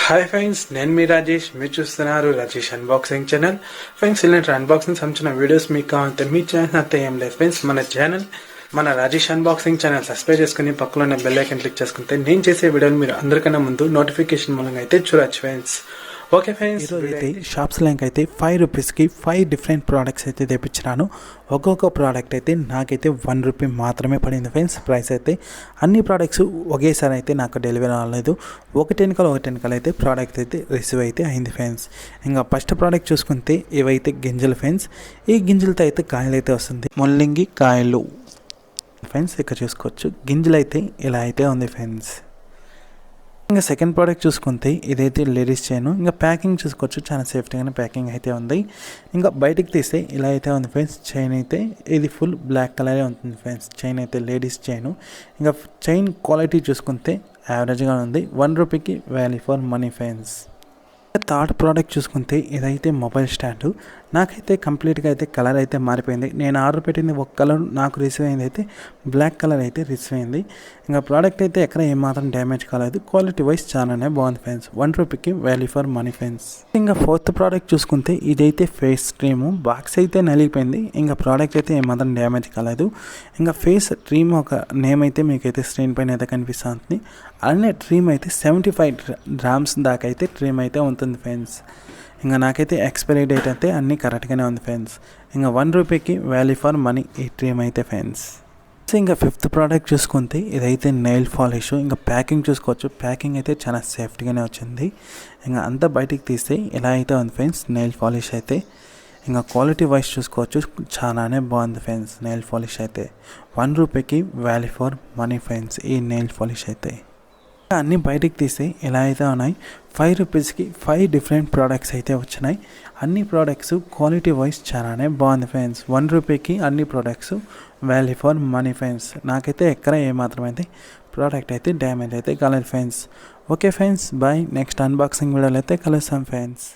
Hi friends, నేను మీ రాజేష్. మీరు చూస్తున్నారు రాజేష్ అన్బాక్సింగ్ ఛానల్. ఫ్రెండ్స్, ఇలాంటి అన్బాక్సింగ్ సంబంధించిన వీడియోస్ మీకు కావాలంటే మీ ఛానల్ అంతా ఏం లేదు ఫ్రెండ్స్. మన రాజేష్ అన్బాక్సింగ్ ఛానల్ సబ్స్క్రైబ్ చేసుకుని పక్కలో ఉన్న బెల్ ఐకాన్ క్లిక్ చేసుకుంటే నేను చేసే వీడియోలు మీరు అందరికన్నా ముందు నోటిఫికేషన్ మూలంగా అయితే చూడొచ్చు ఫ్రెండ్స్. ఓకే ఫ్రెండ్స్, ఈరోజు అయితే షాప్స్ లింక్ అయితే ₹5కి 5 డిఫరెంట్ ప్రోడక్ట్స్ అయితే తెప్పించినాను. ఒక్కొక్క ప్రోడక్ట్ అయితే నాకైతే ₹1 మాత్రమే పడింది ఫ్రెండ్స్. ప్రైస్ అయితే అన్ని ప్రోడక్ట్స్ ఒకేసారి అయితే నాకు డెలివరీ అవ్వలేదు. ఒకటెనకాల అయితే ప్రోడక్ట్ అయితే రిసీవ్ అయితే అయింది ఫ్రెండ్స్. ఇంకా ఫస్ట్ ప్రోడక్ట్ చూసుకుంటే ఇవైతే గింజలు ఫ్రెండ్స్. ఈ గింజలతో అయితే కాయలు అయితే వస్తుంది, ముల్లంగి కాయలు ఫ్రెండ్స్. ఇక్కడ చూసుకోవచ్చు గింజలు అయితే ఇలా అయితే ఉంది ఫ్రెండ్స్. ఇంకా సెకండ్ ప్రోడక్ట్ చూసుకుంటే ఇదైతే లేడీస్ చైన్. ఇంకా ప్యాకింగ్ చూసుకోవచ్చు, చాలా సేఫ్టీగానే ప్యాకింగ్ అయితే ఉంది. ఇంకా బయటికి తీస్తే ఇలా అయితే ఉంది ఫ్రెండ్స్. చైన్ అయితే ఇది ఫుల్ బ్లాక్ కలరే ఉంటుంది ఫ్రెండ్స్. చైన్ అయితే లేడీస్ చైన్. ఇంకా చైన్ క్వాలిటీ చూసుకుంటే యావరేజ్గా ఉంది. ₹1కి value for money friends. Third product చూసుకుంటే ఇదైతే మొబైల్ స్టాండ్. నాకైతే కంప్లీట్గా అయితే కలర్ అయితే మారిపోయింది. నేను ఆర్డర్ పెట్టింది ఒక కలర్, నాకు రిసీవ్ అయింది అయితే బ్లాక్ కలర్ అయితే రిసీవ్ అయింది. ఇంకా ప్రోడక్ట్ అయితే ఎక్కడ ఏమాత్రం డ్యామేజ్ కాలేదు. క్వాలిటీ వైజ్ చాలానే బాగుంది ఫ్రెండ్స్. ₹1కి వాల్యూ ఫర్ మనీ ఫ్రెండ్స్. ఇంకా ఫోర్త్ ప్రోడక్ట్ చూసుకుంటే ఇదైతే ఫేస్ క్రీమ్. బాక్స్ అయితే నలిగిపోయింది. ఇంకా ప్రోడక్ట్ అయితే ఏమాత్రం డ్యామేజ్ కాలేదు. ఇంకా ఫేస్ క్రీమ్ ఒక నేమ్ అయితే మీకైతే స్క్రీన్ పైన అయితే కనిపిస్తుంది. అలానే క్రీమ్ అయితే 75 గ్రామ్స్ దాకా అయితే క్రీమ్ అయితే ఉంటుంది ఫ్రెండ్స్. ఇంకా నాకైతే ఎక్స్పైరీ డేట్ అయితే అన్నీ కరెక్ట్గానే ఉంది ఫ్రెండ్స్. ఇంకా ₹1కి వాల్యూ ఫర్ మనీ ఈ క్రీమ్ అయితే ఫ్రెండ్స్. ఇంకా ఫిఫ్త్ ప్రోడక్ట్ చూసుకుంటే ఇదైతే నెయిల్ పాలిష్. ఇంకా ప్యాకింగ్ చూసుకోవచ్చు, ప్యాకింగ్ అయితే చాలా సేఫ్టీగానే వచ్చింది. ఇంకా అంతా బయటికి తీస్తే ఇలా అయితే ఉంది ఫ్రెండ్స్ నెయిల్ పాలిష్ అయితే. ఇంకా క్వాలిటీ వైజ్ చూసుకోవచ్చు, చాలానే బాగుంది ఫ్రెండ్స్. నెయిల్ పాలిష్ అయితే ₹1కి వాల్యూ ఫర్ మనీ ఫ్రెండ్స్. ఈ నెయిల్ పాలిష్ అయితే అన్నీ బయటికి తీస్తే ఇలా అయితే ఉన్నాయి. ₹5కి 5 డిఫరెంట్ ప్రోడక్ట్స్ అయితే వచ్చినాయి. అన్ని ప్రోడక్ట్స్ క్వాలిటీ వైజ్ చాలానే బాగుంది ఫ్రెండ్స్. ₹1కి అన్ని products value for money friends. నాకైతే ఎక్కడ ఏమాత్రం అయితే ప్రోడక్ట్ అయితే డ్యామేజ్ అయితే కాలేదు friends. Okay friends, bye. Next unboxing వీడియోలో అయితే కలుస్తాం ఫ్రెండ్స్.